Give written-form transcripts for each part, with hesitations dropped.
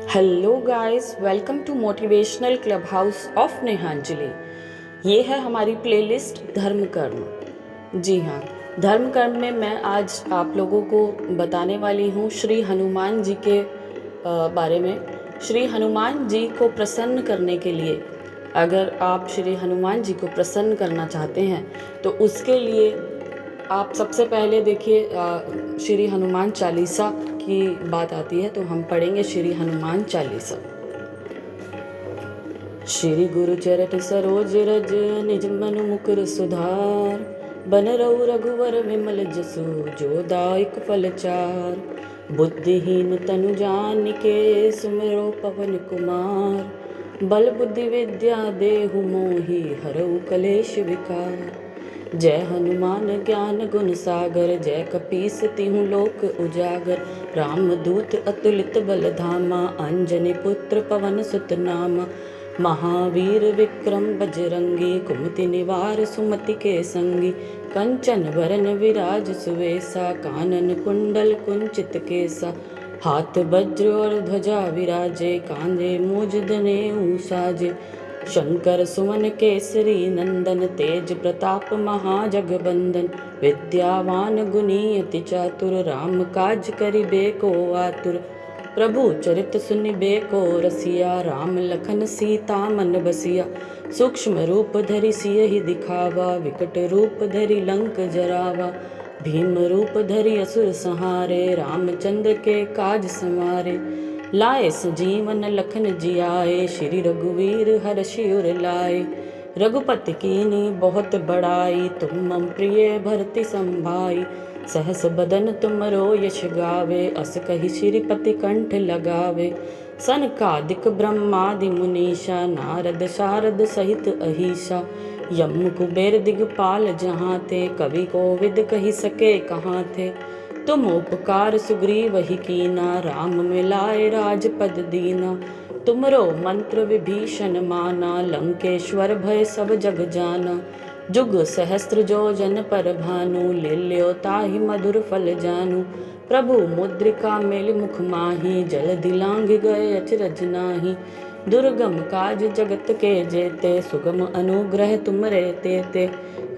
Hello guys, welcome to motivational club house of Nehanjali. ये है हमारी प्लेलिस्ट धर्म कर्म। जी हाँ, धर्म कर्म में मैं आज आप लोगों को बताने वाली हूँ श्री हनुमान जी के बारे में। श्री हनुमान जी को प्रसन्न करने के लिए, अगर आप श्री हनुमान जी को प्रसन्न करना चाहते हैं तो उसके लिए आप सबसे पहले देखिए श्री हनुमान चालीसा की बात आती है, तो हम पढ़ेंगे श्री हनुमान चालीसा। श्री गुरु चरट सरोज रज, निज मन मुकुर सुधार। बन रहु रघुवर विमल जसु, जो दायक फल चार। बुद्धिहीन तनु जानिके, सुमिरो पवन कुमार। बल बुद्धि विद्या देहु मोहि, हरऊ कलेश विकार। जय हनुमान ज्ञान गुण सागर, जय कपीस तिहु लोक उजागर। राम दूत अतुलित बल धामा, अंजनी पुत्र पवन सुत नामा। महावीर विक्रम बजरंगी, कुमति निवार सुमति के संगी। कंचन वरन विराज सुवेसा, कानन कुंडल कुंचित केसा। हाथ वज्र और ध्वजा विराजे, कांधे मूज जनेऊ साजे। शंकर सुमन केसरी नंदन, तेज प्रताप महाजगबंदन। विद्यावान गुणी अति चातुर, राम काज करिबे को आतुर। प्रभु चरित सुनिबे को रसिया, राम लखन सीता मन बसिया। सूक्ष्म रूप धरि सियहि दिखावा, विकट रूप धरि लंक जरावा। भीम रूप धरि असुर संहारे, रामचंद्र के काज संवारे। लाए सजीवन लखन जियाए, श्री रघुवीर हर्षि उर लाए। रघुपति कीन्ही बहुत बड़ाई, तुम मम प्रिय भरति संभाई। सहस बदन तुमरो यश गावे, अस कहि श्रीपति कंठ लगावे। सनकादिक ब्रह्मादि मुनीषा, नारद शारद सहित अहीसा। यम कुबेर दिगपाल जहाँ थे, कवि कोविद कहि सके कहाँ थे। तुम उपकार सुग्रीव ही कीना, राम मिलाए राजपद दीना। तुमरो मंत्र विभीषण माना, लंकेश्वर भय सब जग जाना। जुग सहस्त्र जो जन पर भानु, लील्यो ताहि मधुर फल जानू। प्रभु मुद्रिका मेलि मुख माही, जल दिलांघ गए अचरज नाही। दुर्गम काज जगत के जेते, सुगम अनुग्रह तुमरे तेते।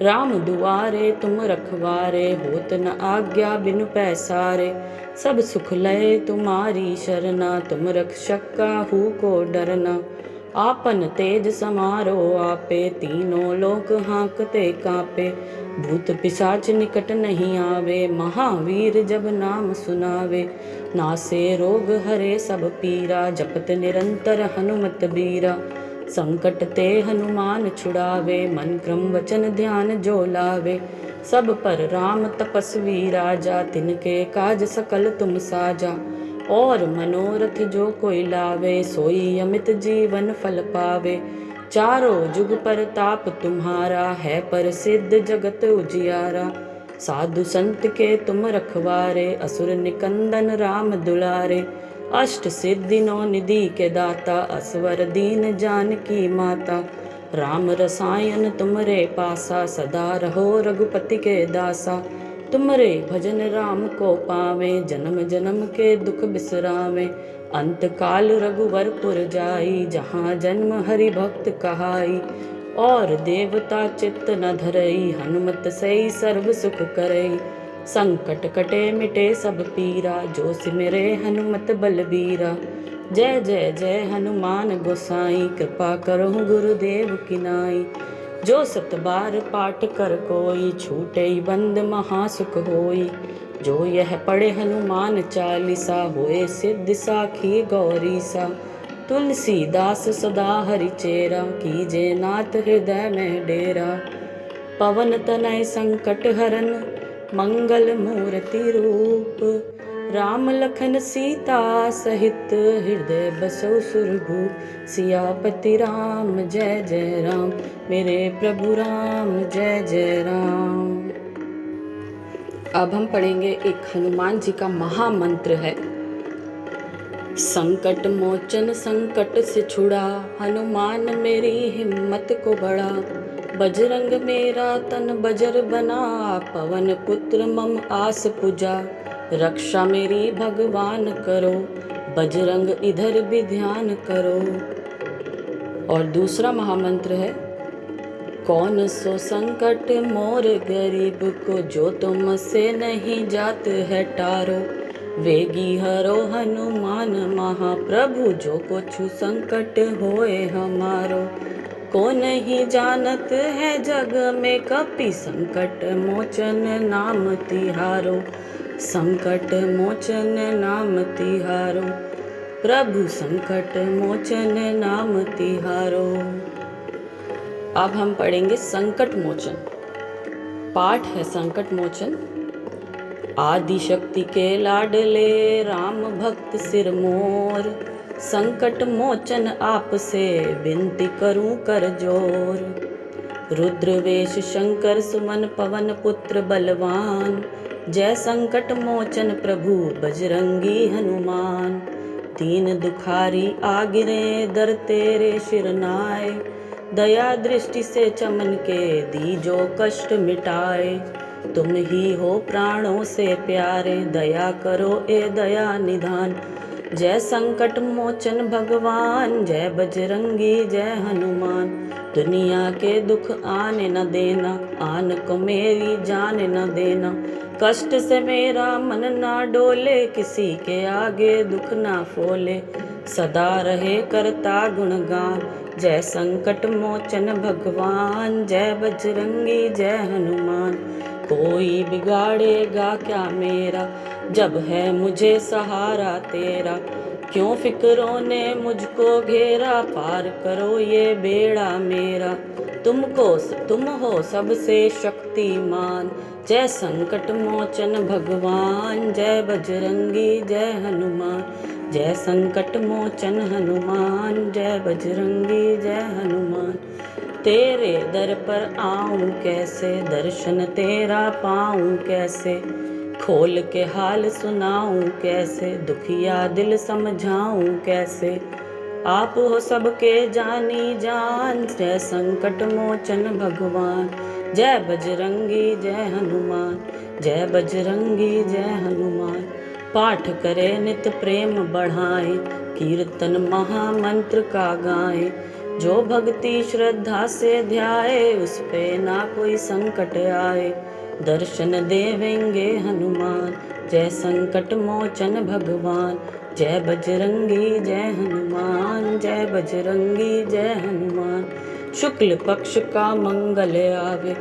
राम दुआरे तुम रखवारे, होत न आज्ञा बिनु पैसारे। सब सुख लय तुम्हारी शरणा, तुम रक्षक काहू को डरना। आपन तेज समारो आपे, तीनों लोक हाँकते कापे। भूत पिशाच निकट नहीं आवे, महावीर जब नाम सुनावे। नासे रोग हरे सब पीरा, जपत निरंतर हनुमत बीरा। संकट ते हनुमान छुड़ावे, मन क्रम वचन ध्यान जो लावे। सब पर राम तपस्वी राजा, तिनके काज सकल तुम साजा। और मनोरथ जो कोई लावे, सोई अमित जीवन फल पावे। चारों जुग परताप तुम्हारा, है प्रसिद्ध जगत उजियारा। साधु संत के तुम रखवारे, असुर निकंदन राम दुलारे। अष्ट सिद्धि नौ निधि के दाता, असवर दीन जानकी माता। राम रसायन तुमरे पासा, सदा रहो रघुपति के दासा। तुमरे भजन राम को पावे, जन्म जन्म के दुख बिसरावे। अंत काल रघुवर पुर जाई, जहाँ जन्म हरि भक्त कहाई। और देवता चित्त न धरई, हनुमत सई सर्व सुख करई। संकट कटे मिटे सब पीरा, जो सिमरे हनुमत बलबीरा। जय जय जय हनुमान गोसाई, कृपा करहु गुरुदेव की नाई। जो सत बार पाठ कर कोई, छूटे बंद महासुख होई। जो यह पढ़े हनुमान चालीसा, होए सिद्धि साखी गौरीसा। तुलसीदास सदा हरिचेरा, कीजे नाथ हृदय में डेरा। पवन तनय संकट हरन, मंगल मूर्ति रूप। राम लखन सीता सहित, हृदय बसो सुरभूप। सियापति राम जय जय राम, मेरे प्रभु राम जय जय राम। अब हम पढ़ेंगे एक हनुमान जी का महामंत्र है। संकट मोचन संकट से छुड़ा, हनुमान मेरी हिम्मत को बढ़ा। बजरंग मेरा तन बजर बना, पवन पुत्र मम आस पुजा। रक्षा मेरी भगवान करो, बजरंग इधर भी ध्यान करो। और दूसरा महामंत्र है, कौन सो संकट मोर गरीब को, जो तुमसे नहीं जात है टारो। वेगी हरो हनुमान महाप्रभु, जो कुछ संकट होए हमारो। को नहीं जानत है जग में कपि, संकट मोचन नाम तिहारो। संकट मोचन नाम तिहारो, प्रभु संकट मोचन नाम तिहारो। अब हम पढ़ेंगे संकट मोचन। पाठ है संकट मोचन। आदि शक्ति के लाडले राम भक्त सिर मोर, संकट मोचन आपसे विनती करूं कर जोर। रुद्रवेश शंकर सुमन पवन पुत्र बलवान, जय संकट मोचन प्रभु बजरंगी हनुमान। दीन दुखारी आ गिरे दर तेरे शिरनाए, दया दृष्टि से चमन के दीजो कष्ट मिटाए। तुम ही हो प्राणों से प्यारे, दया करो ए दया निधान। जय संकट मोचन भगवान, जय बजरंगी जय हनुमान। दुनिया के दुख आने न देना, आन को मेरी जान न देना। कष्ट से मेरा मन ना डोले, किसी के आगे दुख ना फोले। सदा रहे करता गुणगान, जय संकट मोचन भगवान। जय बजरंगी जय हनुमान। कोई बिगाड़ेगा क्या मेरा, जब है मुझे सहारा तेरा। क्यों फिक्रों ने मुझको घेरा, पार करो ये बेड़ा मेरा। तुम हो सबसे शक्तिमान, जय संकट मोचन भगवान। जय बजरंगी जय हनुमान। जय संकट मोचन हनुमान, जय बजरंगी जय हनुमान। तेरे दर पर आऊं कैसे, दर्शन तेरा पाऊं कैसे। खोल के हाल सुनाऊं कैसे, दुखिया दिल समझाऊं कैसे। आप हो सबके जानी जान, जय संकट मोचन भगवान। जय बजरंगी जय हनुमान। जय बजरंगी जय हनुमान। पाठ करे नित प्रेम बढ़ाए, कीर्तन महामंत्र का गाए। जो भक्ति श्रद्धा से ध्याए, उस पे ना कोई संकट आए। दर्शन देवेंगे हनुमान, जय संकट मोचन भगवान। जय बजरंगी जय हनुमान। जय बजरंगी जय हनुमान। शुक्ल पक्ष का मंगल आवे,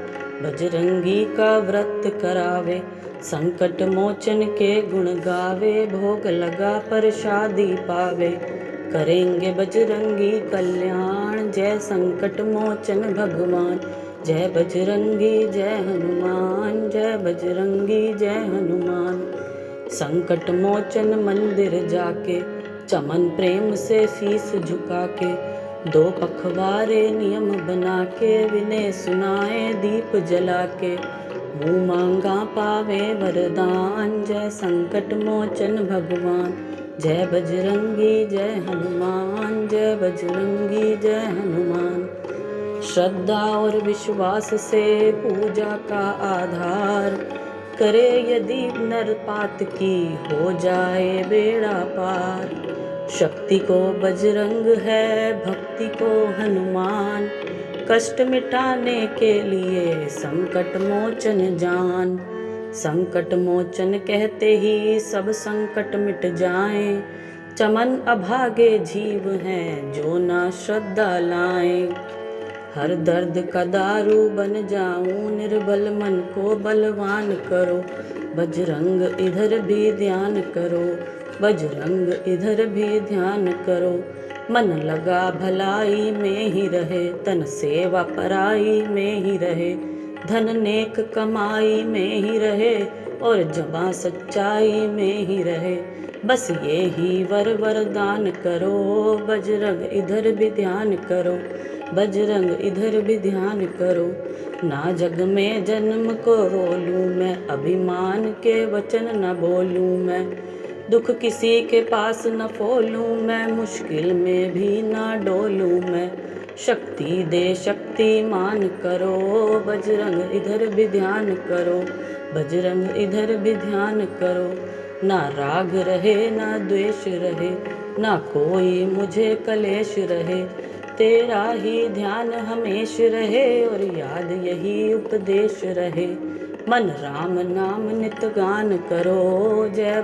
बजरंगी का व्रत करावे। संकट मोचन के गुण गावे, भोग लगा प्रसादी पावे। करेंगे बजरंगी कल्याण, जय संकट मोचन भगवान। जय बजरंगी जय हनुमान। जय बजरंगी जय हनुमान। संकट मोचन मंदिर जाके, चमन प्रेम से शीस झुका के। दो पखवारे नियम बना के, विनय सुनाए दीप जला के। मुँह मांगा पावे वरदान, जय संकट मोचन भगवान। जय बजरंगी जय हनुमान। जय बजरंगी जय हनुमान। श्रद्धा और विश्वास से पूजा का आधार, करे यदि नरपात की हो जाए बेड़ा पार। शक्ति को बजरंग है, भक्ति को हनुमान। कष्ट मिटाने के लिए संकट मोचन जान। संकट मोचन कहते ही सब संकट मिट जाएं। चमन अभागे जीव हैं, जो ना श्रद्धा लाएं। हर दर्द का दारू बन जाऊं, निर्बल मन को बलवान करो। बजरंग इधर भी ध्यान करो। बजरंग इधर भी ध्यान करो। मन लगा भलाई में ही रहे, तन सेवा पराई में ही रहे। धन नेक कमाई में ही रहे, और जबां सच्चाई में ही रहे। बस ये ही वरदान करो। बजरंग इधर भी ध्यान करो। बजरंग इधर भी ध्यान करो। ना जग में जन्म को रोलूं मैं, अभिमान के वचन न बोलूं मैं। दुख किसी के पास न फोलूं मैं, मुश्किल में भी ना डोलूं मैं। शक्ति दे शक्तिमान करो। बजरंग इधर भी ध्यान करो। बजरंग इधर भी ध्यान करो। ना राग रहे ना द्वेष रहे, ना कोई मुझे कलेश रहे। तेरा ही ध्यान हमेश रहे और याद यही उपदेश रहे। मन राम नाम नित गान करो, जय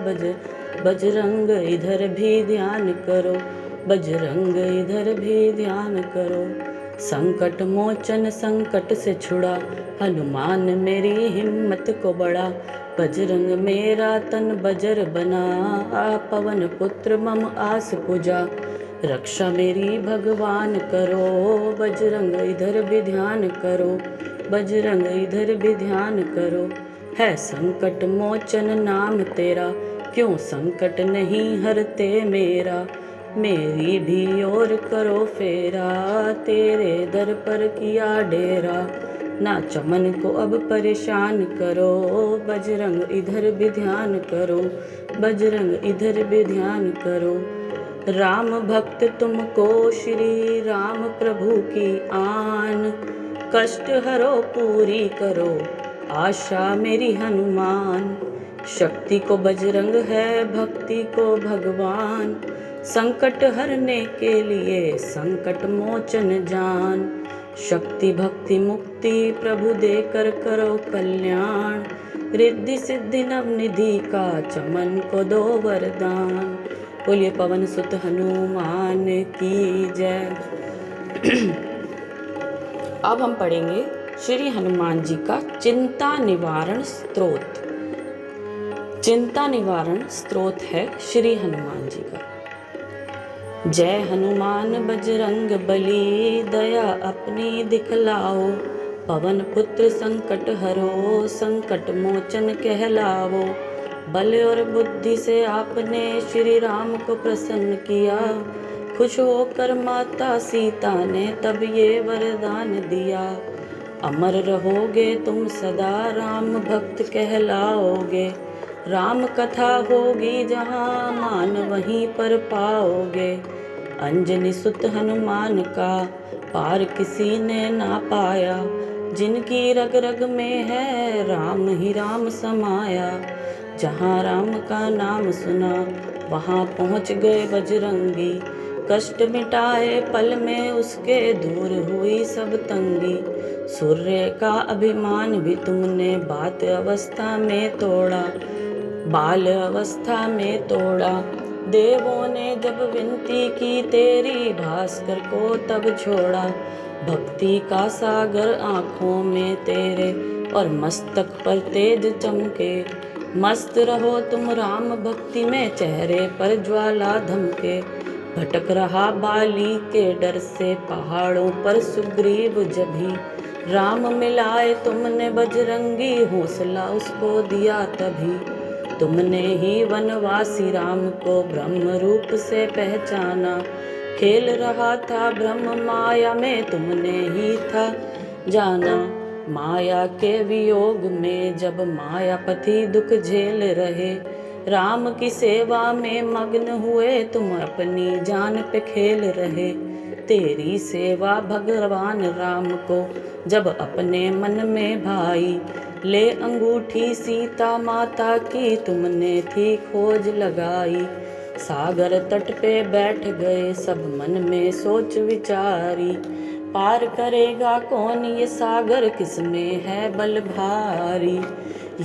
बजरंग इधर भी ध्यान करो, बजरंग इधर भी ध्यान करो। संकट मोचन संकट से छुड़ा, हनुमान मेरी हिम्मत को बढ़ा। बजरंग मेरा तन बजर बना, पवन पुत्र मम आस पूजा। रक्षा मेरी भगवान करो, बजरंग इधर भी ध्यान करो, बजरंग इधर भी ध्यान करो। है संकट मोचन नाम तेरा, क्यों संकट नहीं हरते मेरा। मेरी भी ओर करो फेरा, तेरे दर पर किया डेरा। ना चमन को अब परेशान करो, बजरंग इधर भी ध्यान करो, बजरंग इधर भी ध्यान करो। राम भक्त तुमको श्री राम प्रभु की आन, कष्ट हरो पूरी करो आशा मेरी हनुमान। शक्ति को बजरंग है भक्ति को भगवान, संकट हरने के लिए संकट मोचन जान। शक्ति भक्ति मुक्ति प्रभु देकर करो कल्याण, रिद्धि सिद्धि नवनिधि का चमन को दो वरदान। बोलिए पवन सुत हनुमान की जय। अब हम पढ़ेंगे श्री हनुमान जी का चिंता निवारण स्तोत्र। चिंता निवारण स्तोत्र है श्री हनुमान जी का। जय हनुमान बजरंग बली, दया अपनी दिखलाओ। पवन पुत्र संकट हरो, संकट मोचन कहलाओ। बल और बुद्धि से आपने श्री राम को प्रसन्न किया, खुश होकर माता सीता ने तब ये वरदान दिया। अमर रहोगे तुम सदा, राम भक्त कहलाओगे। राम कथा होगी जहाँ, मान वहीं पर पाओगे। अंजनी सुत हनुमान का पार किसी ने ना पाया, जिनकी रग रग में है राम ही राम समाया। जहाँ राम का नाम सुना वहाँ पहुँच गए बजरंगी, कष्ट मिटाए पल में उसके दूर हुई सब तंगी। सूर्य का अभिमान भी तुमने बात अवस्था में तोड़ा, बाल अवस्था में तोड़ा। देवों ने जब विनती की तेरी, भास्कर को तब छोड़ा। भक्ति का सागर आँखों में तेरे, और मस्तक पर तेज चमके। मस्त रहो तुम राम भक्ति में, चेहरे पर ज्वाला धमके। भटक रहा बाली के डर से, पहाड़ों पर सुग्रीव जभी। राम मिलाए तुमने बजरंगी, हौसला उसको दिया तभी। तुमने ही वनवासी राम को ब्रह्म रूप से पहचाना। खेल रहा था ब्रह्म माया में, तुमने ही था जाना। माया के वियोग में जब मायापति दुख झेल रहे, राम की सेवा में मग्न हुए तुम अपनी जान पे खेल रहे। तेरी सेवा भगवान राम को जब अपने मन में भाई, ले अंगूठी सीता माता की तुमने थी खोज लगाई। सागर तट पे बैठ गए सब मन में सोच विचारी, पार करेगा कौन ये सागर, किसमें है बल भारी।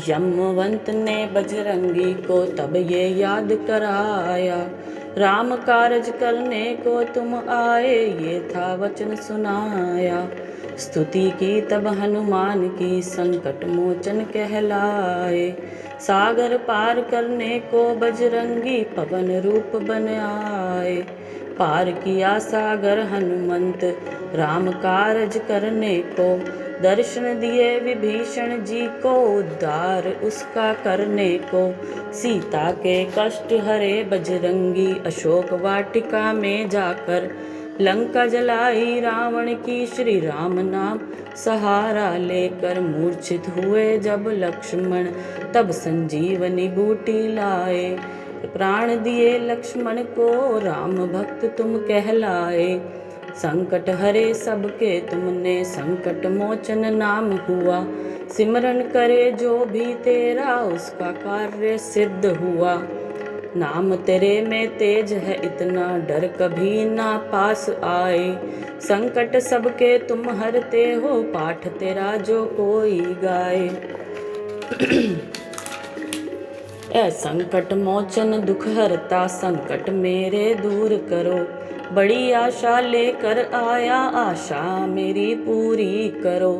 यमवंत ने बजरंगी को तब ये याद कराया, राम कारज करने को तुम आए ये था वचन सुनाया। स्तुति की तब हनुमान की संकट मोचन कहलाए, सागर पार करने को बजरंगी पवन रूप बन आए। पार किया सागर हनुमंत राम कारज करने को, दर्शन दिए विभीषण जी को उद्धार उसका करने को। सीता के कष्ट हरे बजरंगी, अशोक वाटिका में जाकर लंका जलाई रावण की। श्री राम नाम सहारा लेकर मूर्छित हुए जब लक्ष्मण, तब संजीवनी बूटी लाए। प्राण दिए लक्ष्मण को राम भक्त तुम कहलाए। संकट हरे सबके तुमने, संकट मोचन नाम हुआ। सिमरन करे जो भी तेरा उसका कार्य सिद्ध हुआ। नाम तेरे में तेज है इतना डर कभी ना पास आए। संकट सबके तुम हरते हो पाठ तेरा जो कोई गाए। ऐ संकट मोचन दुख हरता संकट मेरे दूर करो। बड़ी आशा लेकर आया आशा मेरी पूरी करो।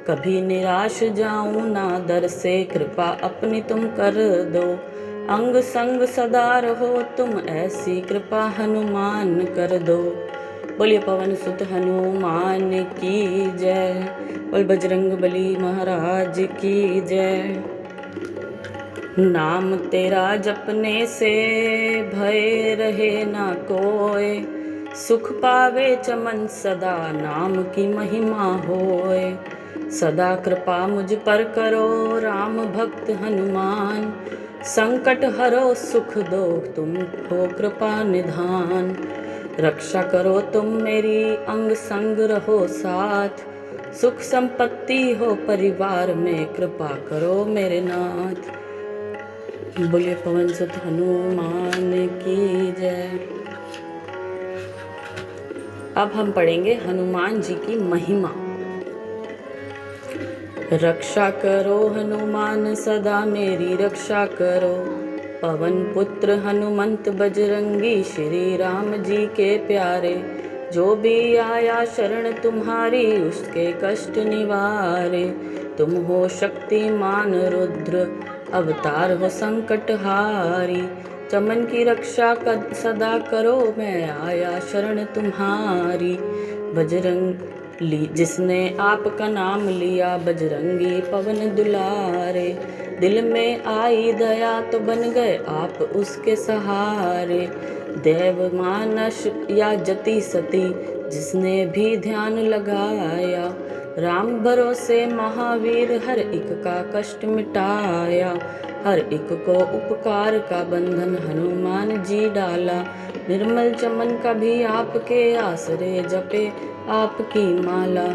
कभी निराश जाऊं ना दर से कृपा अपनी तुम कर दो। अंग संग सदा रहो तुम ऐसी कृपा हनुमान कर दो। बोलिए पवन सुत हनुमान की जय। बोल बजरंग बली महाराज की जय। नाम तेरा जपने से भय रहे ना कोय। सुख पावे चमन सदा नाम की महिमा होए। सदा कृपा मुझ पर करो राम भक्त हनुमान। संकट हरो सुख दो तुम हो कृपा निधान। रक्षा करो तुम मेरी अंग संग रहो साथ। सुख संपत्ति हो परिवार में कृपा करो मेरे नाथ। बोलिए पवन सुत हनुमान की जय। अब हम पढ़ेंगे हनुमान जी की महिमा। रक्षा करो हनुमान सदा मेरी रक्षा करो। पवन पुत्र हनुमंत बजरंगी श्री राम जी के प्यारे। जो भी आया शरण तुम्हारी उसके कष्ट निवारे। तुम हो शक्तिमान रुद्र अवतार हो संकट हारी। चमन की रक्षा सदा करो मैं आया शरण तुम्हारी। बजरंग जिसने आपका नाम लिया बजरंगी पवन दुलारे। दिल में आई दया तो बन गए आप उसके सहारे। देव मानस या जति सती जिसने भी ध्यान लगाया। राम भरोसे महावीर हर एक का कष्ट मिटाया। हर एक को उपकार का बंधन हनुमान जी डाला। निर्मल चमन का भी आपके आसरे जपे आपकी माला।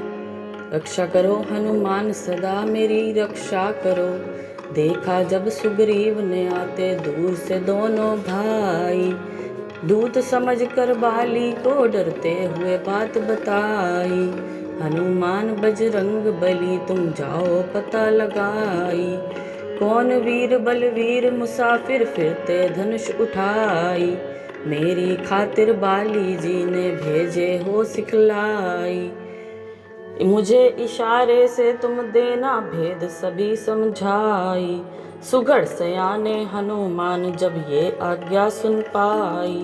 रक्षा करो हनुमान सदा मेरी रक्षा करो। देखा जब सुग्रीव ने आते दूर से दोनों भाई। दूत समझकर बाली को डरते हुए बात बताई। हनुमान बजरंग बली तुम जाओ पता लगाई। कौन वीर बलवीर मुसाफिर फिरते धनुष उठाई। मेरी खातिर बाली जी ने भेजे हो सिखलाई। मुझे इशारे से तुम देना भेद सभी समझाई। सुगढ़ सयाने हनुमान जब ये आज्ञा सुन पाई।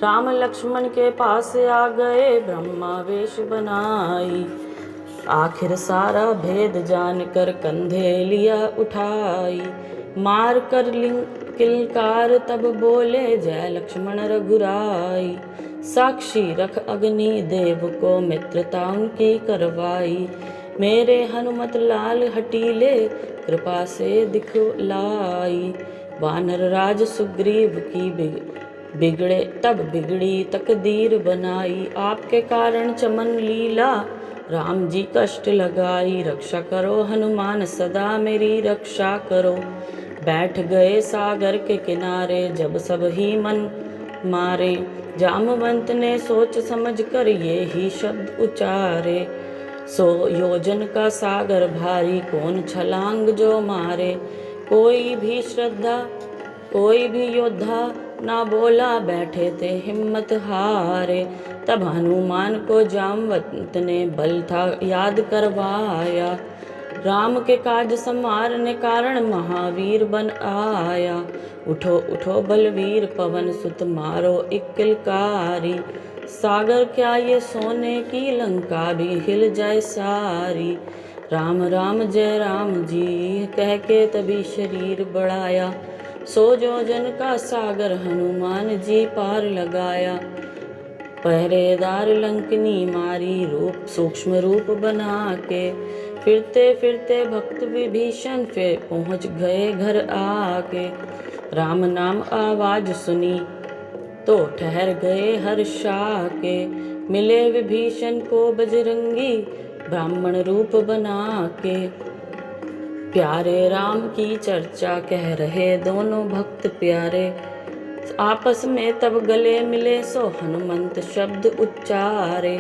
राम लक्ष्मण के पास आ गए ब्रह्मा वेश बनाई। आखिर सारा भेद जानकर कंधे लिया उठाई। मार कर किलकार तब बोले जय लक्ष्मण रघुराई। साक्षी रख अग्नि देव को मित्रता उनकी करवाई। मेरे हनुमत लाल हटीले कृपा से दिखलाई। वानर राज सुग्रीव की बिगड़ी तकदीर बनाई। आपके कारण चमन लीला राम जी कष्ट लगाई। रक्षा करो हनुमान सदा मेरी रक्षा करो। बैठ गए सागर के किनारे जब सब ही मन मारे। जामवंत ने सोच समझ कर ये ही शब्द उचारे। 100 योजन का सागर भारी कौन छलांग जो मारे। कोई भी योद्धा ना बोला बैठे थे हिम्मत हारे। तब हनुमान को जामवंत ने बल था याद करवाया। राम के काज संवारने कारण महावीर बन आया। उठो उठो बलवीर पवन सुत मारो एक किलकारी। सागर क्या ये सोने की लंका भी हिल जाए सारी। राम राम जय राम जी कह के तभी शरीर बढ़ाया। 100 योजन का सागर हनुमान जी पार लगाया। पहरेदार लंकनी मारी रूप सूक्ष्म रूप बना के। फिरते फिरते भक्त विभीषण फिर पहुँच गए घर आके। राम नाम आवाज सुनी तो ठहर गए हर्षा के। मिले विभीषण को बजरंगी ब्राह्मण रूप बना के। प्यारे राम की चर्चा कह रहे दोनों भक्त प्यारे, आपस में तब गले मिले सो हनुमंत शब्द उच्चारे।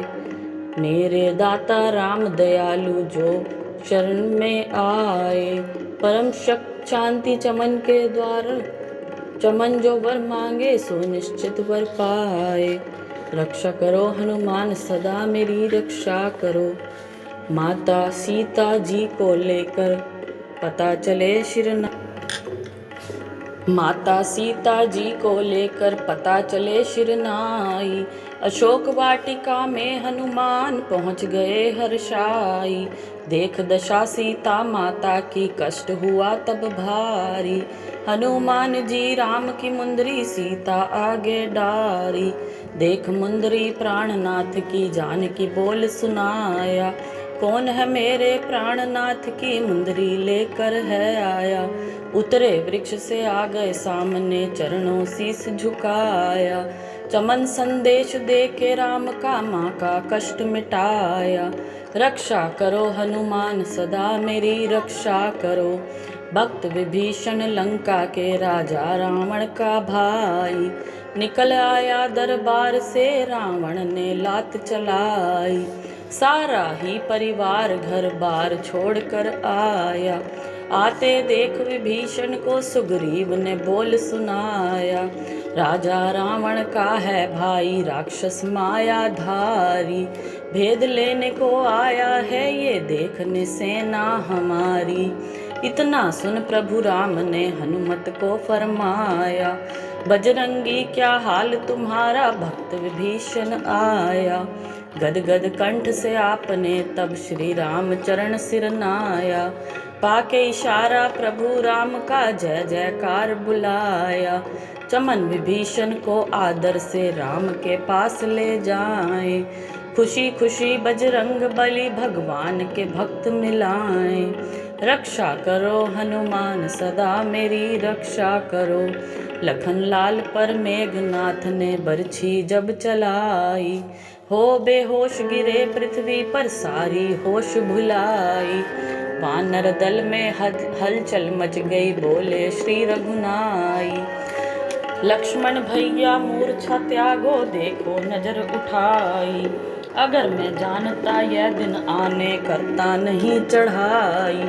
मेरे दाता राम दयालु जो शरण में आए, परम शांति चमन के द्वार, चमन जो वर मांगे सो निश्चित वर पाए। रक्षा करो हनुमान सदा मेरी रक्षा करो, माता सीता जी को लेकर पता चले शिरना, माता सीता जी को लेकर पता चले शिरनाई। अशोक वाटिका में हनुमान पहुँच गए हर्षाई, देख दशा सीता माता की कष्ट हुआ तब भारी। हनुमान जी राम की मुंदरी सीता आगे डारी, देख मुंदरी प्राणनाथ की जान की बोल सुनाया। कौन है मेरे प्राणनाथ की मुंदरी लेकर है आया, उतरे वृक्ष से आ गए सामने चरणों शीस झुकाया। चमन संदेश दे के राम का माँ का कष्ट मिटाया। रक्षा करो हनुमान सदा मेरी रक्षा करो, भक्त विभीषण लंका के राजा रावण का भाई। निकल आया दरबार से रावण ने लात चलाई, सारा ही परिवार घर बार छोड़कर आया। आते देख विभीषण को सुग्रीव ने बोल सुनाया, राजा रावण का है भाई राक्षस माया धारी। भेद लेने को आया है ये देखने सेना हमारी। इतना सुन प्रभु राम ने हनुमत को फरमाया, बजरंगी क्या हाल तुम्हारा भक्त विभीषण आया। गदगद कंठ से आपने तब श्री राम चरण सिर नाया, पाके इशारा प्रभु राम का जय जयकार बुलाया। चमन विभीषण को आदर से राम के पास ले जाएं, खुशी खुशी बजरंग बली भगवान के भक्त मिलाएं। रक्षा करो हनुमान सदा मेरी रक्षा करो, लखन लाल पर मेघनाथ ने बरछी जब चलाई। हो बेहोश गिरे पृथ्वी पर सारी होश भुलाई, वानर दल में हलचल मच गई बोले श्री रघुनाई। लक्ष्मण भैया मूर्छा त्यागो देखो नजर उठाई, अगर मैं जानता यह दिन आने करता नहीं चढ़ाई।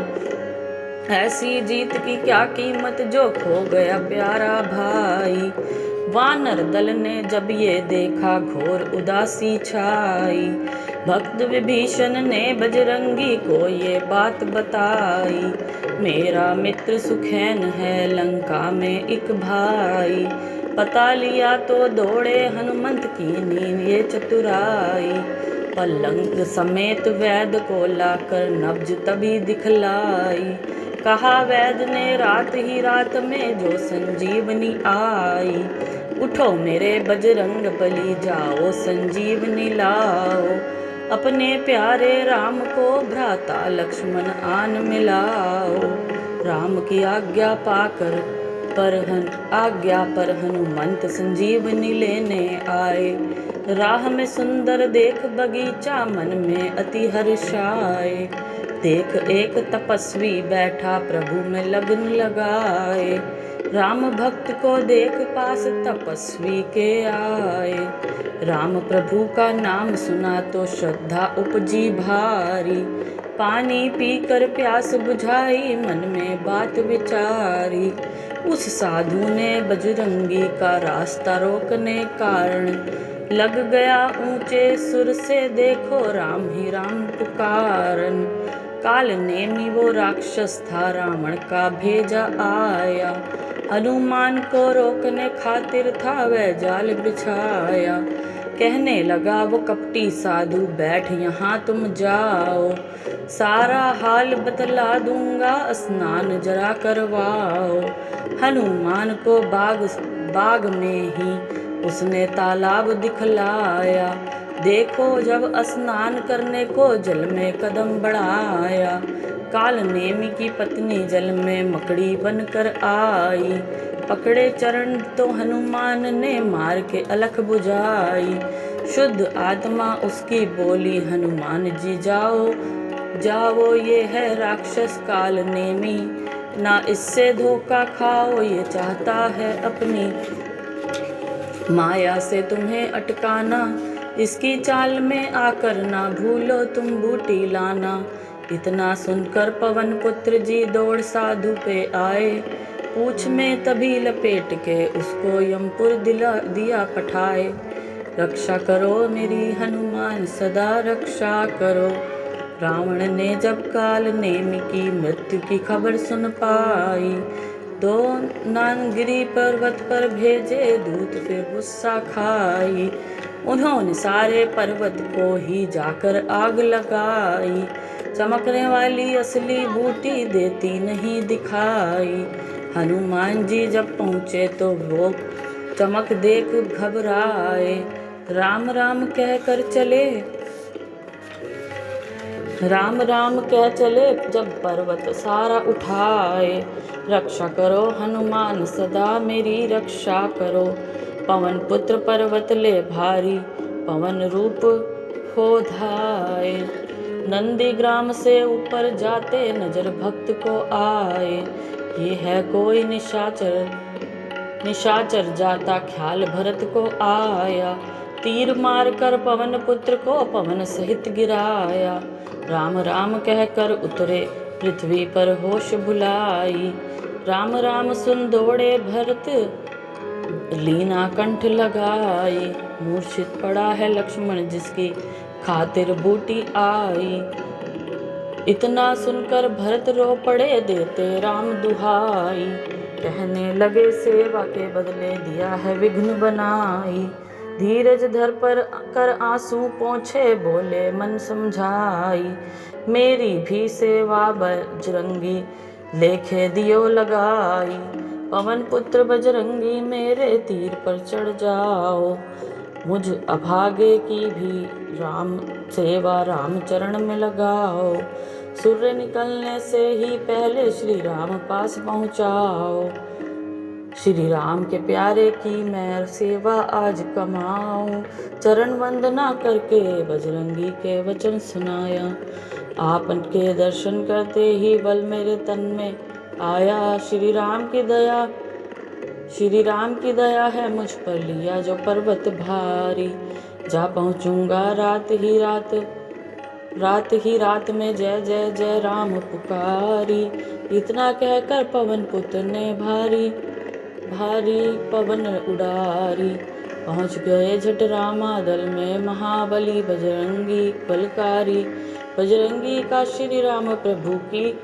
ऐसी जीत की क्या कीमत जो खो गया प्यारा भाई। वानर दल ने जब ये देखा घोर उदासी छाई, भक्त विभीषण ने बजरंगी को ये बात बताई। मेरा मित्र सुखैन है लंका में एक भाई, पता लिया तो दौड़े हनुमंत की नींद ये चतुराई। पलंग समेत वैद को लाकर नब्ज तभी दिखलाई, कहा वैद ने रात ही रात में जो संजीवनी आई। उठो मेरे बजरंग बली जाओ संजीवनी लाओ, अपने प्यारे राम को भ्राता लक्ष्मण आन मिलाओ। राम की आज्ञा पर हनुमंत संजीवनी लेने आए, राह में सुंदर देख बगीचा मन में अति हर्षाए। देख एक तपस्वी बैठा प्रभु में लगन लगाए, राम भक्त को देख पास तपस्वी के आए। राम प्रभु का नाम सुना तो श्रद्धा उपजी भारी, पानी पीकर प्यास बुझाई मन में बात विचारी। उस साधु ने बजरंगी का रास्ता रोकने कारण, लग गया ऊंचे सुर से देखो राम ही राम पुकारन। काल नेमी वो राक्षस था रावण का भेजा आया, हनुमान को रोकने खातिर था वह जाल बिछाया। कहने लगा वो कपटी साधु बैठ यहाँ तुम जाओ, सारा हाल बतला दूंगा स्नान जरा करवाओ। हनुमान को बाग में ही उसने तालाब दिखलाया, देखो जब स्नान करने को जल में कदम बढ़ाया। काल नेमी की पत्नी जल में मकड़ी बनकर आई, पकड़े चरण तो हनुमान ने मार के अलख बुझाई। शुद्ध आत्मा उसकी बोली हनुमान जी जाओ, जाओ ये है राक्षस काल नेमी, ना इससे धोखा खाओ ये चाहता है अपनी माया से तुम्हें अटकाना, इसकी चाल में आकर ना भूलो तुम बूटी लाना। इतना सुनकर पवन पुत्र जी दौड़ साधु पे आए, पूछ में तभी लपेट के उसको यमपुर दिया पठाए। रक्षा करो मेरी हनुमान सदा रक्षा करो। रावण ने जब काल नेमी की मृत्यु की खबर सुन पाई, दो नानगिरी पर्वत पर भेजे दूत फिर गुस्सा खाई। उन्होंने सारे पर्वत को ही जाकर आग लगाई, चमकने वाली असली बूटी देती नहीं दिखाई। हनुमान जी जब पहुँचे तो वो चमक देख घबराए, राम राम कहकर चले, राम राम कह चले जब पर्वत सारा उठाए। रक्षा करो हनुमान सदा मेरी रक्षा करो। पवन पुत्र पर्वत ले भारी, पवन रूप हो धाए। नंदी ग्राम से ऊपर जाते नजर भक्त को आए, ये है कोई निशाचर जाता ख्याल भरत को आया। तीर मार कर पवन पुत्र को पवन सहित गिराया, राम राम कहकर उतरे पृथ्वी पर होश भुलाई। राम राम सुन दौड़े भरत लीना कंठ लगाई, मूर्छित पड़ा है लक्ष्मण जिसकी खातिर बूटी आई। इतना सुनकर भरत रो पड़े देते राम दुहाई, कहने लगे सेवा के बदले दिया है विघ्न बनाई। धीरज धर पर कर आंसू पोंछे बोले मन समझाई, मेरी भी सेवा बजरंगी लेखे दियो लगाई। पवन पुत्र बजरंगी मेरे तीर पर चढ़ जाओ, मुझ अभागे की भी राम सेवा राम चरण में लगाओ। सूर्य निकलने से ही पहले श्री राम पास पहुँचाओ, श्री राम के प्यारे की मैं सेवा आज कमाऊं। चरण वंदना करके बजरंगी के वचन सुनाया, आपके दर्शन करते ही बल मेरे तन में आया। श्री राम की दया है मुझ पर लिया जो पर्वत भारी। जा पहुँचूंगा रात ही रात में जय जय जय राम पुकारी। इतना कहकर पवन पुत्र ने भारी पवन उडारी। पहुँच गए झट रामा दल में महाबली बजरंगी बलकारी। बजरंगी का श्री राम प्रभु की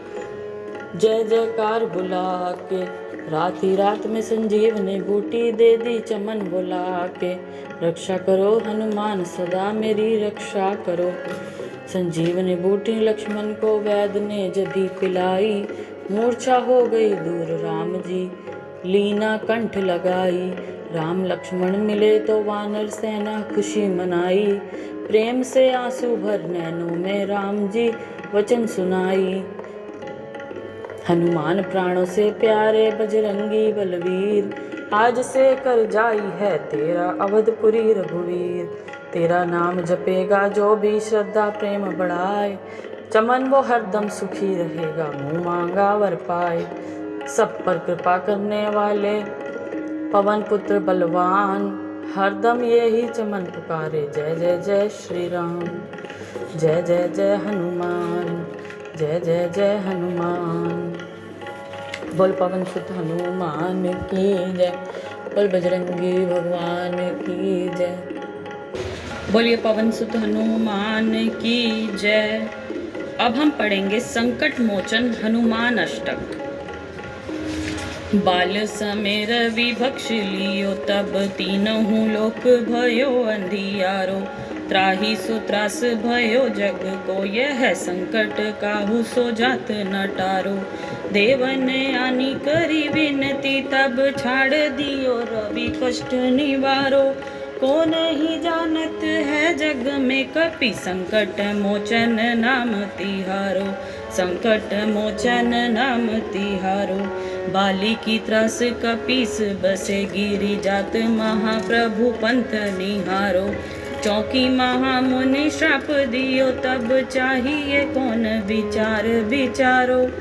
जय जयकार बुला के, रात ही रात में संजीव ने बूटी दे दी चमन बुला के। रक्षा करो हनुमान सदा मेरी रक्षा करो। संजीव ने बूटी लक्ष्मण को वैद्य ने जभी पिलाई, मूर्छा हो गई दूर राम जी लीना कंठ लगाई। राम लक्ष्मण मिले तो वानर सेना खुशी मनाई, प्रेम से आंसू भर नैनों में राम जी वचन सुनाई। हनुमान प्राणों से प्यारे बजरंगी बलवीर, आज से कर जाई है तेरा अवधपुरी रघुवीर। तेरा नाम जपेगा जो भी श्रद्धा प्रेम बढ़ाए, चमन वो हरदम सुखी रहेगा मुँह मांगा वर पाए। सब पर कृपा करने वाले पवन पुत्र बलवान, हरदम ये ही चमन पुकारे जय जय जय श्री राम। जय जय जय हनुमान, जय जय जय हनुमान। बोल पवन सुत हनुमान की जय, बोल बजरंगी भगवान की जय। बोलिए पवन सुत हनुमान की जय। अब हम पढ़ेंगे संकट मोचन हनुमान अष्टक। बाल समय रवि भक्ष लियो तब तीनहु लोक भयो अंधियारो। त्राहि सुत्रास भयो जग को यह संकट काहू सो जात न टारो। देवन आनी करी विनती तब छाड़ दियो रवि कष्ट निवारो। को नहीं जानत है जग में कपि संकट मोचन नाम तिहारो। संकट मोचन नाम तिहारो। बाली की त्रास कपीस बसे गिरी जात महाप्रभु पंथ निहारो। चौकी महामुनि श्राप दियो, तब चाहिए कौन विचार विचारो।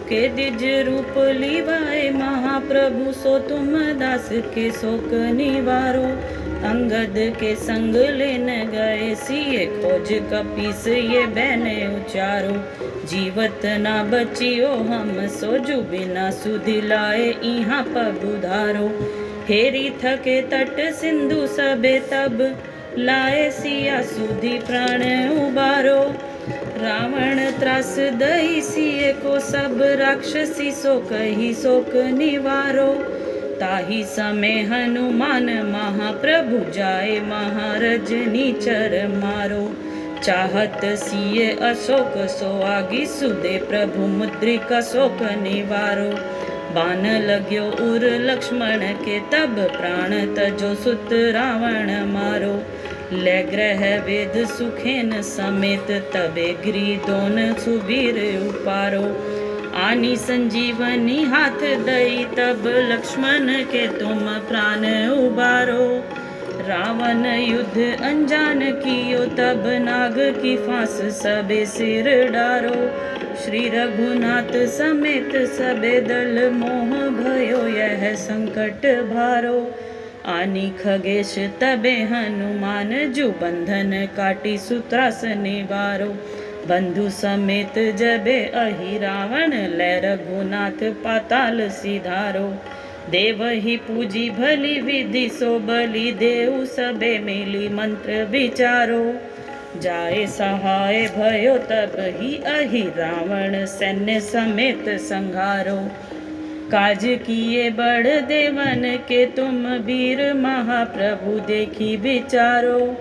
के द्विज रूप लीवाए महाप्रभु, सो तुम दास के शोक निवारो। अंगद के संग लेन गए सिए, खोज कपीस ये बहने उचारो। जीवत ना बचियो हम, सोजु बिना सुधि लाए इहाँ पग उधारो। हेरी थके तट सिंधु सबे, तब लाए सिया सुधि प्राण उबारो। रावण त्रास दई सिए को, सब राक्षसी सो कही शोक निवारो। ताही समय हनुमान महाप्रभु, जाए महारजनी चर मारो। चाहत सिए अशोक, सो आगी सुदे प्रभु मुद्रिका शोक निवारो। बान लग्यो उर लक्ष्मण के, तब प्राण तजो सुत रावण मारो। ले ग्रह वेद सुखेन समेत, तबे गिरी दोन सुबीर उपारो। आनी संजीवनी हाथ दई, तब लक्ष्मण के तुम प्राण उबारो। रावण युद्ध अनजान कियो, तब नाग की फांस सबे सिर डारो। श्री रघुनाथ समेत सबे दल, मोह भयो यह संकट भारो। आनी खगेश तबे हनुमान, जो बंधन काटी सूत्रास निवारो। बंधु समेत जबे अहि रावण, ले रघुनाथ पाताल सिधारो। देव ही पूजी भली विधि, सो बलि देव सबे मिली मंत्र विचारो। जाए सहाय भयो, तब ही अहि रावण, सैन्य समेत संघारो। काज किए बड़ देवन के, तुम वीर महाप्रभु देखी विचारो।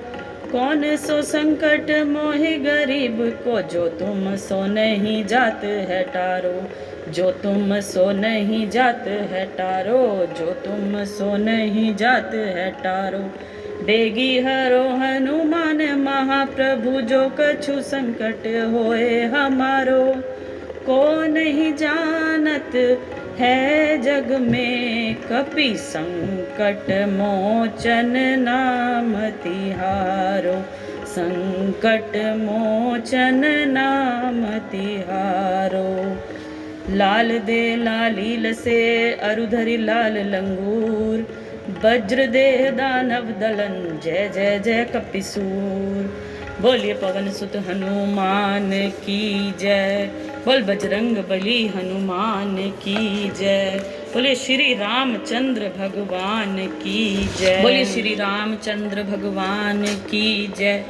कौन सो संकट मोहि गरीब को, जो तुम सो नहीं जात है टारो। जो तुम सो नहीं जात है टारो, जो तुम सो नहीं जात है टारो। बेगी हरो हनुमान महाप्रभु, जो कछु संकट होए हमारो। को नहीं जानत है जग में, कपि संकट मोचन नाम तिहारो। संकट मोचन नाम तिहारो। लाल दे लालील से, अरुधरि लाल लंगूर। वज्र देह दानव दलन, जय जय जय कपिसूर। बोलिए पवन सुत हनुमान की जय। बोल बजरंग बली हनुमान की जय। बोलिए श्री रामचंद्र भगवान की जय। बोलिए श्री रामचंद्र भगवान की जय।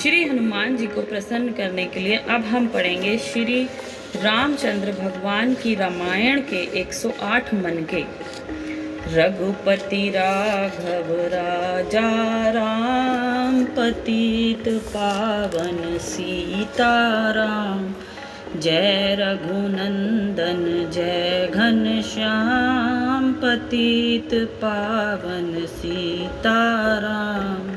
श्री हनुमान जी को प्रसन्न करने के लिए अब हम पढ़ेंगे श्री रामचंद्र भगवान की रामायण के 108 मनके। रघुपति राघव राजा राम, पतित पावन सीताराम। जय रघुनंदन जय घनश्याम, पतित पावन सीताराम।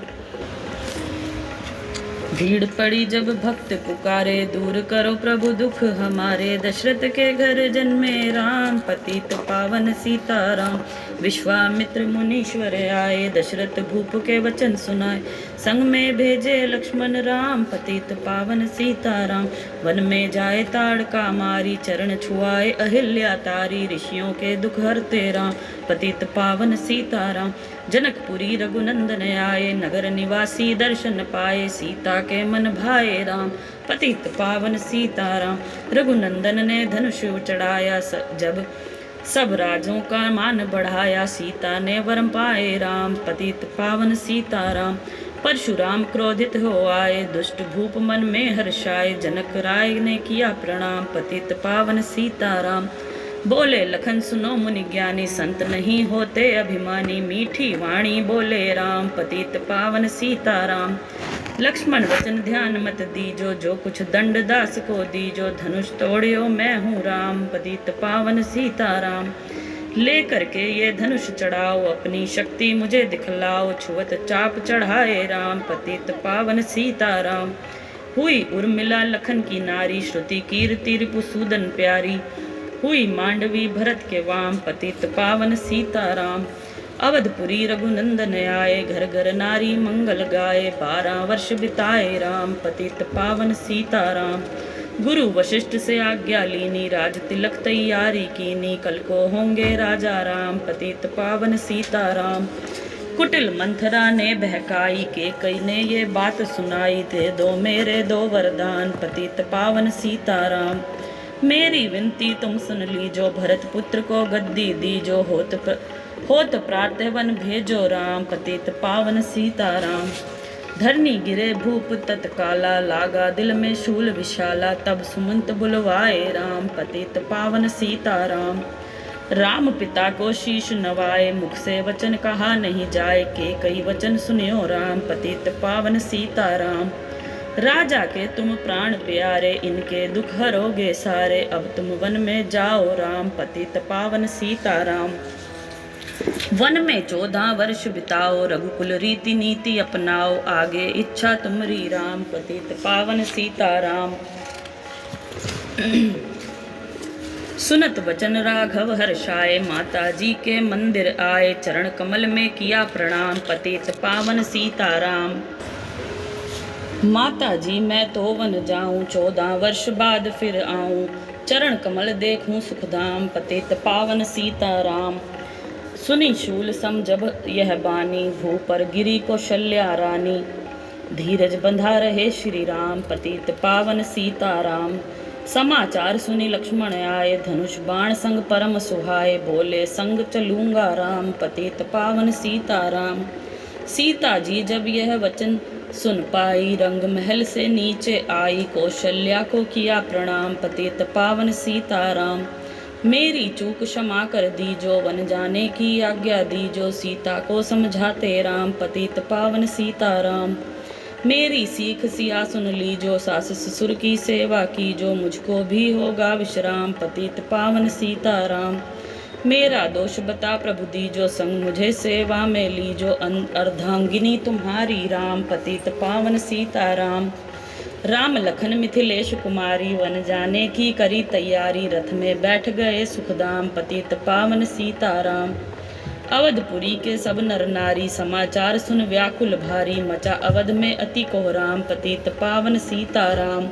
भीड़ पड़ी जब भक्त पुकारे, दूर करो प्रभु दुख हमारे। दशरथ के घर जन्मे राम, पतित पावन सीताराम। विश्वामित्र मुनीश्वर आए, दशरथ भूप के वचन सुनाए। संग में भेजे लक्ष्मण राम, पतित पावन सीताराम। वन में जाए ताड़का मारी, चरण छुआए अहिल्या तारी। ऋषियों के दुख हरते राम, पतित पावन सीताराम। जनकपुरी रघुनंदन आए, नगर निवासी दर्शन पाए। सीता के मन भाए राम, पतित पावन सीताराम। रघुनंदन ने धनुष चढ़ाया, जब सब राजों का मान बढ़ाया। सीता ने वरम पाए राम, पतित पावन सीताराम। परशुराम क्रोधित हो आए, दुष्ट भूप मन में हर्षाए। जनक राय ने किया प्रणाम, पतित पावन सीताराम। बोले लखन सुनो मुनि ज्ञानी, संत नहीं होते अभिमानी। मीठी वाणी बोले राम, पतित पावन सीताराम। लक्ष्मण वचन ध्यान मत दीजो, जो कुछ दंड दास को दीजो। धनुष तोड़ियो मैं हूँ राम, पतित पावन सीताराम। ले करके ये धनुष चढ़ाओ, अपनी शक्ति मुझे दिखलाओ। छुवत चाप चढ़ाए राम, पतित पावन सीताराम। हुई उर्मिला लखन की नारी, श्रुति कीर्ति रिपुसूदन प्यारी। हुई मांडवी भरत के वाम, पतित पावन सीताराम। अवधपुरी रघुनंदन आए, घर घर नारी मंगल गाए। 12 वर्ष बिताए राम, पतित पावन सीताराम। गुरु वशिष्ठ से आज्ञा लीनी, राज तिलक तैयारी कीनी। कल को होंगे राजा राम, पतित पावन सीताराम। कुटिल मंथरा ने बहकाई, के कई ने ये बात सुनाई। दे दो मेरे 2 वरदान, पतित पावन सीताराम। मेरी विनती तुम सुन लीजो, भरत पुत्र को गद्दी दीजो। होत प्रातः वन भेजो राम, पतित पावन सीताराम। धरनी गिरे भूप तत्काला, लागा दिल में शूल विशाला। तब सुमंत बुलवाए राम, पतित पावन सीताराम। राम पिता को शीश नवाए, मुख से वचन कहा नहीं जाए। के कई वचन सुनियो राम, पतित पावन सीताराम। राजा के तुम प्राण प्यारे, इनके दुख हरोगे सारे। अब तुम वन में जाओ राम, पतित पावन सीताराम। वन में 14 वर्ष बिताओ, रघुकुल रीति नीति अपनाओ। आगे इच्छा तुम्हारी राम, पतित पावन सीताराम। सुनत वचन राघव हर्षाए, माता जी के मंदिर आए। चरण कमल में किया प्रणाम, पतित पावन सीताराम। माता जी मैं तो वन जाऊं, 14 वर्ष बाद फिर आऊं। चरण कमल देखूं सुखधाम, पतित पावन सीताराम। सुनी शूल सम जब यह बानी, भू पर गिरी कौशल्या रानी। धीरज बंधा रहे श्री राम, पतित पावन सीताराम। समाचार सुनी लक्ष्मण आए, धनुष बाण संग परम सुहाए। बोले संग चलूंगा राम, पतित पावन सीताराम। सीता जी जब यह वचन सुन पाई, रंग महल से नीचे आई। कौशल्या को किया प्रणाम, पतित पावन सीताराम। मेरी चूक क्षमा कर दीजो, वन जाने की आज्ञा दीजो। सीता को समझाते राम, पतित पावन सीताराम। मेरी सीख सिया सुन लीजो, सास ससुर की सेवा कीजो। मुझको भी होगा विश्राम, पतित पावन सीताराम। मेरा दोष बता प्रभु दीजो, संग मुझे सेवा में लीजो। अर्धांगिनी तुम्हारी राम, पतित पावन सीताराम। राम लखन मिथिलेश कुमारी, वन जाने की करी तैयारी। रथ में बैठ गए सुखदाम, पतित पावन सीताराम। अवधपुरी के सब नर नारी, समाचार सुन व्याकुल भारी। मचा अवध में अति कोहराम, पतित पावन सीताराम।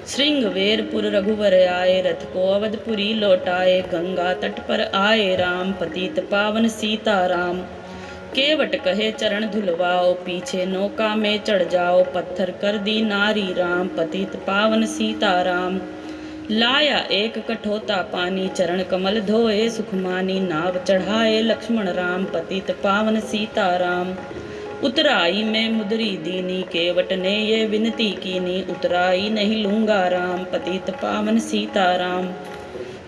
श्रृंगवेरपुर रघुवर आए, रथ को अवधपुरी लौटाए। गंगा तट पर आए राम, पतित पावन सीताराम। केवट कहे चरण धुलवाओ, पीछे नौका में चढ़ जाओ। पत्थर कर दी नारी राम, पतित पावन सीताराम। लाया एक कठोता पानी, चरण कमल धोए सुखमानी। नाव चढ़ाए लक्ष्मण राम, पतित पावन सीताराम। उतराई में मुदरी दीनी, केवट ने ये विनती कीनी। उतराई नहीं लूंगा राम, पतित पावन सीताराम।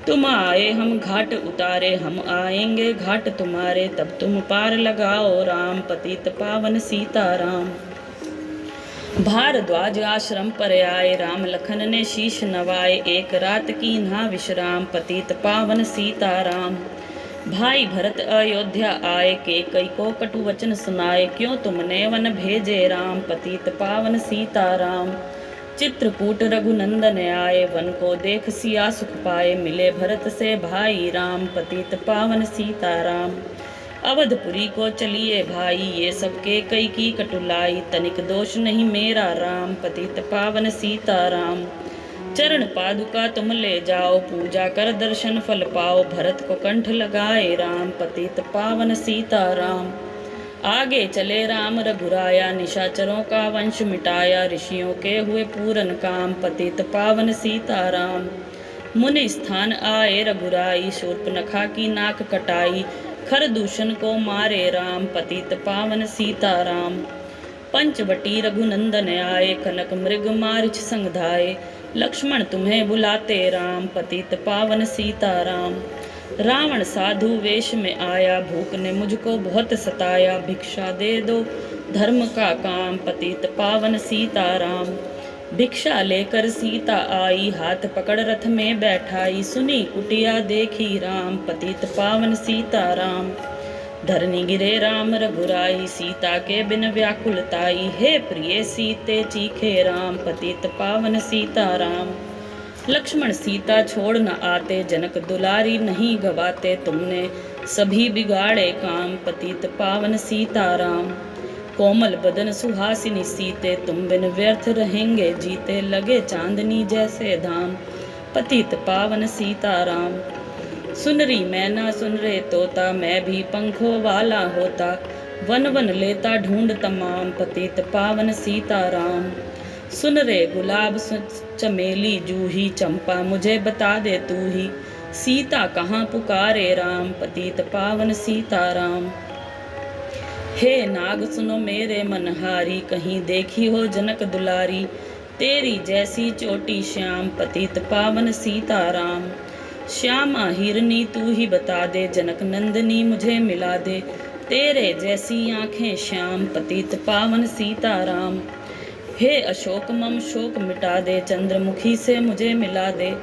तुम आए हम घाट उतारे, हम आएंगे घाट तुम्हारे। तब तुम पार लगाओ राम, पतित पावन सीताराम। भारद्वाज आश्रम पर आए, राम लखन ने शीश नवाए। एक रात की ना विश्राम, पतित पावन सीताराम। भाई भरत अयोध्या आए, के कई को कटु वचन सुनाए। क्यों तुमने वन भेजे राम, पतित पावन सीताराम। चित्रकूट रघुनंदन आए, वन को देख सिया सुख पाए। मिले भरत से भाई राम, पतित पावन सीताराम। अवधपुरी को चलिए भाई, ये सबके कई की कटुलाई। तनिक दोष नहीं मेरा राम, पतित पावन सीताराम। चरण पादुका तुम ले जाओ, पूजा कर दर्शन फल पाओ। भरत को कंठ लगाए राम, पतित पावन सीताराम। आगे चले राम रघुराया, निशाचरों का वंश मिटाया। ऋषियों के हुए पूरन काम, पतित पावन सीताराम। मुनि स्थान आए रघुराई, शूर्पनखा की नाक कटाई। खरदूषण को मारे राम, पतित पावन सीताराम। पंचवटी रघुनंदन आए, कनक मृग मारिच संग धाये। लक्ष्मण तुम्हें बुलाते राम, पतित पावन सीताराम। रावण साधु वेश में आया, भूख ने मुझको बहुत सताया। भिक्षा दे दो धर्म का काम, पतित पावन सीताराम। भिक्षा लेकर सीता आई, हाथ पकड़ रथ में बैठाई। सुनी कुटिया देखी राम, पतित पावन सीताराम। धरनी गिरे राम रघुराई, सीता के बिन व्याकुलताई। हे प्रिय सीते चीखे राम, पतित पावन सीताराम। लक्ष्मण सीता छोड़ न आते, जनक दुलारी नहीं गवाते। तुमने सभी बिगाड़े काम, पतित पावन सीताराम। कोमल बदन सुहासिनी सीते, तुम बिन व्यर्थ रहेंगे जीते, लगे चांदनी जैसे धाम, पतित पावन सीताराम। सुनरी मैना सुन रे तोता, मैं भी पंखों वाला होता, वन वन लेता ढूंढ तमाम, पतित पावन सीताराम। सुन रे गुलाब चमेली जूही चंपा, मुझे बता दे तू ही, सीता कहाँ पुकारे राम, पतित पावन सीताराम। हे नाग सुनो मेरे मनहारी, कहीं देखी हो जनक दुलारी, तेरी जैसी चोटी श्याम, पतित पावन सीताराम। श्यामा हिरनी तू ही बता दे, जनक नंदनी मुझे मिला दे, तेरे जैसी आंखें श्याम, पतित पावन सीताराम। हे अशोक मम शोक मिटा दे, चंद्रमुखी से मुझे मिला दे,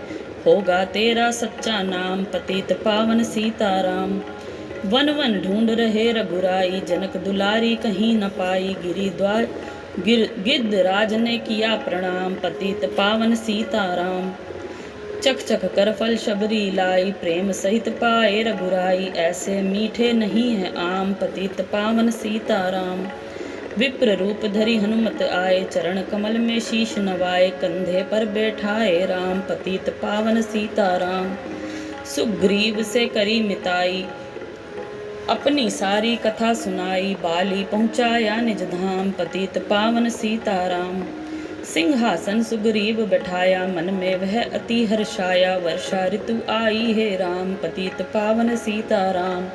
होगा तेरा सच्चा नाम, पतित पावन सीताराम। वन वन ढूंढ रहे रघुराई, जनक दुलारी कहीं न पाई, गिरिद्वार गिद्धराज ने किया प्रणाम, पतित पावन सीताराम। चख चख कर फल शबरी लाई, प्रेम सहित पाए रघुराई, ऐसे मीठे नहीं है आम, पतित पावन सीताराम। विप्र रूप धरी हनुमत आए, चरण कमल में शीश नवाए, कंधे पर बैठाए राम, पतित पावन सीताराम। सुग्रीव से करी मिताई, अपनी सारी कथा सुनाई, बाली पहुँचाया निज धाम, पतित पावन सीताराम। सिंहासन सुग्रीव बैठाया, मन में वह अति हर्षाया, वर्षा ऋतु आई है राम, पतित पावन सीताराम।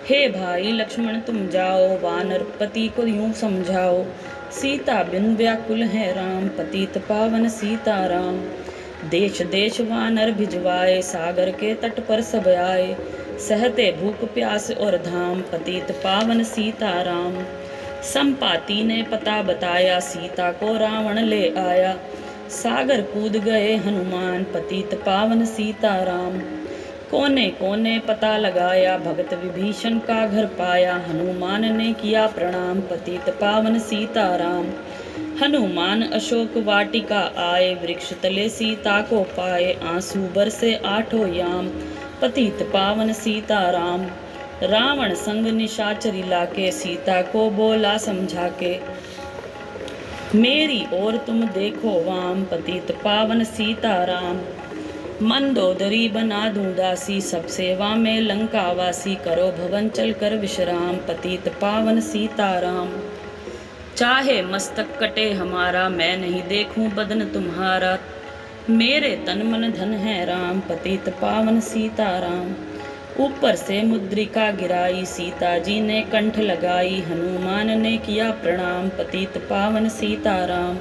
हे भाई लक्ष्मण तुम जाओ, वानर पति को यूं समझाओ, सीता बिन व्याकुल है राम, पतित पावन सीताराम। देश देश वानर भिजवाए, सागर के तट पर सब आए, सहते भूख प्यास और धाम, पतित पावन सीताराम। संपाति ने पता बताया, सीता को रावण ले आया, सागर कूद गए हनुमान, पतित पावन सीताराम। कोने कोने पता लगाया, भगत विभीषण का घर पाया, हनुमान ने किया प्रणाम, पतित पावन सीताराम। हनुमान अशोक वाटिका आए, वृक्ष तले सीता को पाए, आंसू बरसे आठों याम, पतित पावन सीताराम। रावण संग निशाचरी लाके, सीता को बोला समझा के, मेरी ओर तुम देखो वाम, पतित पावन सीताराम। मंदोदरी बना दूं दासी, सब सेवा में लंकावासी, करो भवन चल कर विश्राम, पतित पावन सीताराम। चाहे मस्तक कटे हमारा, मैं नहीं देखूं बदन तुम्हारा, मेरे तन मन धन है राम, पतित पावन सीताराम। ऊपर से मुद्रिका गिराई, सीता जी ने कंठ लगाई, हनुमान ने किया प्रणाम, पतित पावन सीताराम।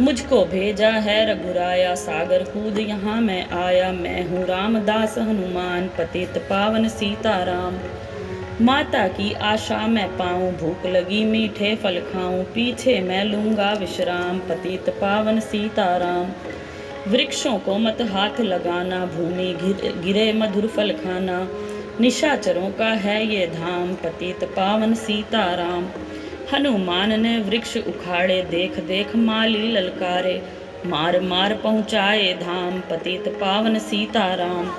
मुझको भेजा है रघुराया, सागर कूद यहाँ मैं आया, मैं हूँ रामदास हनुमान, पतित पावन सीताराम। माता की आशा मैं पाऊँ, भूख लगी मीठे फल खाऊं, पीछे मैं लूँगा विश्राम, पतित पावन सीताराम। वृक्षों को मत हाथ लगाना, भूमि गिरे मधुर फल खाना, निशाचरों का है ये धाम, पतित पावन सीताराम। हनुमान ने वृक्ष उखाड़े, देख देख माली ललकारे, मार मार पहुँचाए धाम, पतित पावन सीताराम।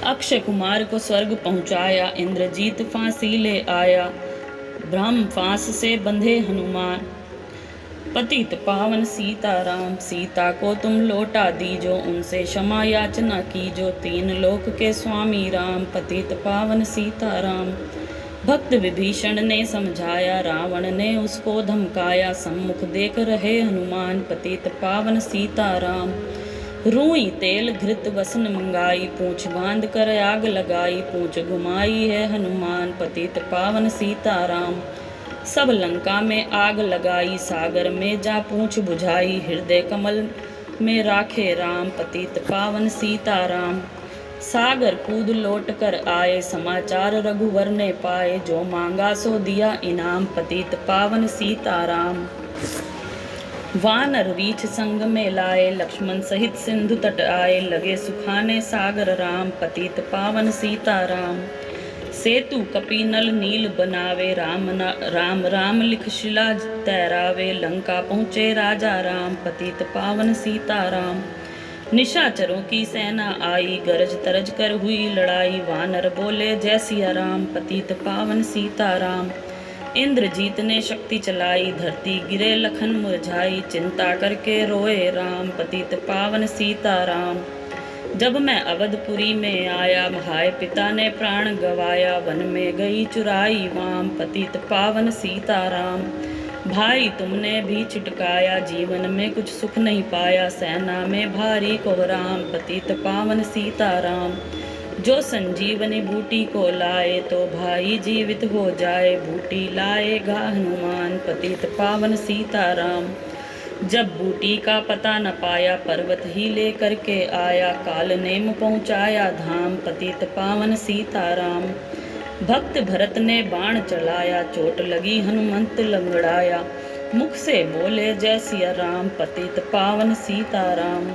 अक्षय कुमार को स्वर्ग पहुँचाया, इंद्रजीत फांसी ले आया, ब्रह्म फांस से बंधे हनुमान, पतित पावन सीताराम। सीता को तुम लौटा दीजो, उनसे क्षमा याचना कीजो, तीन लोक के स्वामी राम, पतित पावन सीताराम। भक्त विभीषण ने समझाया, रावण ने उसको धमकाया, सम्मुख देख रहे हनुमान, पतित पावन सीताराम। रूई तेल घृत वसन मंगाई, पूंछ बांध कर आग लगाई, पूंछ घुमाई है हनुमान, पतित पावन सीताराम। सब लंका में आग लगाई, सागर में जा पूंछ बुझाई, हृदय कमल में राखे राम, पतित पावन सीताराम। सागर कूद लौट कर आए, समाचार रघुवर ने पाए, जो मांगा सो दिया इनाम, पतित पावन सीताराम। वानर रीछ संग में लाए, लक्ष्मण सहित सिंधु तट आए, लगे सुखाने सागर राम, पतित पावन सीताराम। सेतु कपीनल नील बनावे, राम राम लिख शिला तैरावे, लंका पहुँचे राजा राम, पतित पावन सीताराम। निशाचरों की सेना आई, गरज तरज कर हुई लड़ाई। वानर बोले जय सिया राम, पतित पावन सीताराम। इंद्रजीत ने शक्ति चलाई, धरती गिरे लखन मुरझाई। चिंता करके रोए राम, पतित पावन सीताराम। जब मैं अवधपुरी में आया, महाय पिता ने प्राण गवाया। वन में गई चुराई वाम, पतित पावन सीताराम। भाई तुमने भी छिटकाया, जीवन में कुछ सुख नहीं पाया। सेना में भारी कोहराम, पतित पावन सीताराम। जो संजीवनी बूटी को लाए, तो भाई जीवित हो जाए। बूटी लाएगा हनुमान, पतित पावन सीताराम। जब बूटी का पता न पाया, पर्वत ही लेकर के आया। काल नेम पहुँचाया धाम, पतित पावन सीताराम। भक्त भरत ने बाण चलाया, चोट लगी हनुमंत लंगड़ाया। मुख से बोले जय सिया राम, पतित पावन सीताराम।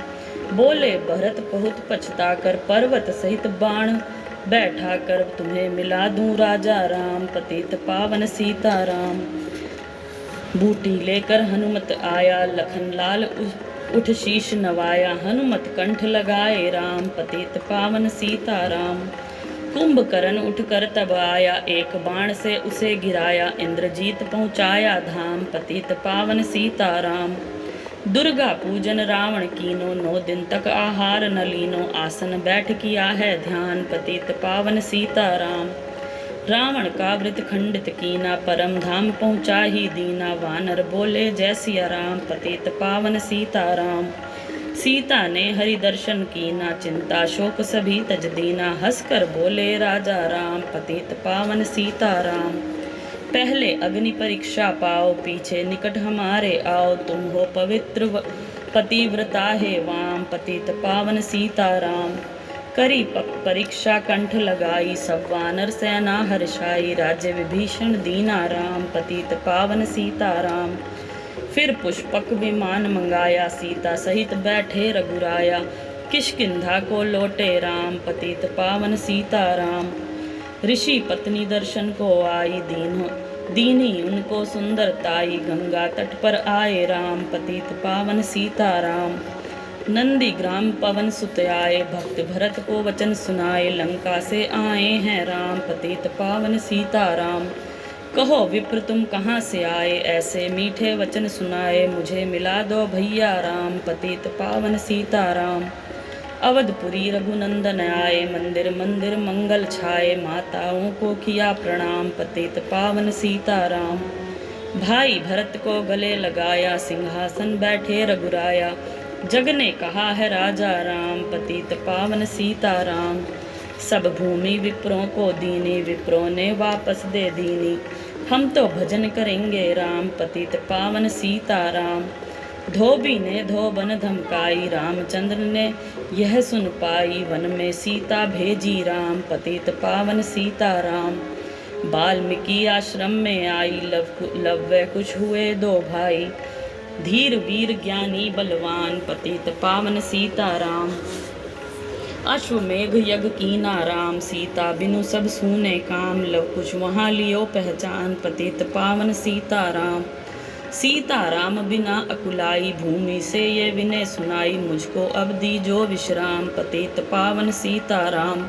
बोले भरत बहुत पछता कर, पर्वत सहित बाण बैठा कर। तुम्हें मिला दूं राजा राम, पतित पावन सीताराम। बूटी लेकर हनुमत आया, लखन लाल उठ शीश नवाया। हनुमत कंठ लगाए राम, पतित पावन सीताराम। कुंभकर्ण उठकर तब आया, एक बाण से उसे गिराया। इंद्रजीत पहुँचाया धाम, पतित पावन सीताराम। दुर्गा पूजन रावण कीनो, 9 दिन तक आहार न लीनो। आसन बैठ किया है ध्यान, पतित पावन सीताराम। रावण का वृत खंडित कीना, परम धाम पहुँचा ही दीना। वानर बोले जय सिया राम, पतित पावन सीताराम। सीता ने हरि दर्शन कीना, चिंता शोक सभी तज दीना। हंसकर बोले राजा राम, पतित पावन सीताराम। पहले अग्नि परीक्षा पाओ, पीछे निकट हमारे आओ। तुम हो पवित्र पतिव्रता है वाम, पतित पावन सीताराम। करी परीक्षा कंठ लगाई, सब वानर सेना हर्षाई। राज्य विभीषण दीना राम, पतित पावन सीताराम। फिर पुष्पक विमान मंगाया, सीता सहित बैठे रघुराया। किष्किंधा को लौटे राम, पतित पावन सीताराम। ऋषि पत्नी दर्शन को आई, दीनी उनको सुंदरताई। गंगा तट पर आए राम, पतित पावन सीताराम। नंदी ग्राम पवन सुत आए, भक्त भरत को वचन सुनाए। लंका से आए हैं राम, पतित पावन सीताराम। कहो विप्र तुम कहाँ से आए, ऐसे मीठे वचन सुनाए। मुझे मिला दो भैया राम, पतित पावन सीताराम। अवधपुरी रघुनंदन आए, मंदिर मंदिर मंगल छाए। माताओं को किया प्रणाम, पतित पावन सीताराम। भाई भरत को गले लगाया, सिंहासन बैठे रघुराया। जग ने कहा है राजा राम, पतित पावन सीताराम। सब भूमि विप्रों को दीनी, विप्रों ने वापस दे दीनी। हम तो भजन करेंगे राम, पतित पावन सीताराम। धोबी ने धोबन धमकाई, रामचंद्र ने यह सुन पाई। वन में सीता भेजी राम, पतित पावन सीताराम। वाल्मीकि आश्रम में आई, लव्य कुछ हुए 2 भाई। धीर वीर ज्ञानी बलवान, पतित पावन सीताराम। अश्वमेघ यज्ञ कीना राम, सीता बिनु सब सूने काम। लव कुछ वहाँ लियो पहचान, पतित पावन सीताराम। सीताराम बिना अकुलाई, भूमि से ये विनय सुनाई। मुझको अब दीजो विश्राम, पतित पावन सीताराम।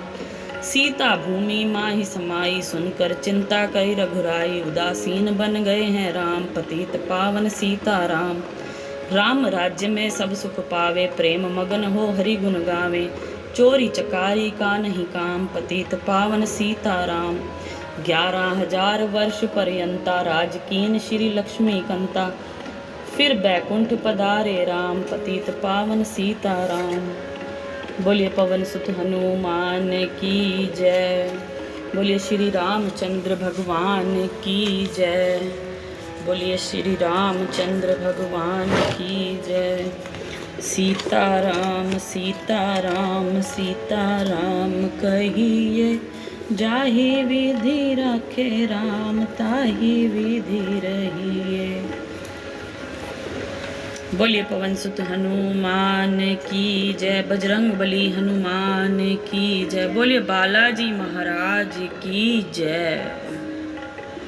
सीता भूमि माही समाई, सुनकर चिंता कई रघुराई। उदासीन बन गए हैं राम, पतित पावन सीताराम। राम राज्य में सब सुख पावे, प्रेम मगन हो हरि गुण गावे। चोरी चकारी का नहीं काम, पतित पावन सीताराम। 11,000 वर्ष पर्यंता, राजकीन श्री लक्ष्मी कंता। फिर बैकुंठ पधारे राम, पतित पावन सीताराम। बोलिए पवन सुत हनुमान की जय। बोलिए श्री रामचंद्र भगवान की जय। बोलिए श्री रामचंद्र भगवान की जय। सीताराम सीताराम सीताराम कहिए, जाहि विधि रखे राम, ताहि विधि रहिए। बोलिए पवन सुत हनुमान की जय। बजरंग बली हनुमान की जय। बोलिए बालाजी महाराज की जय।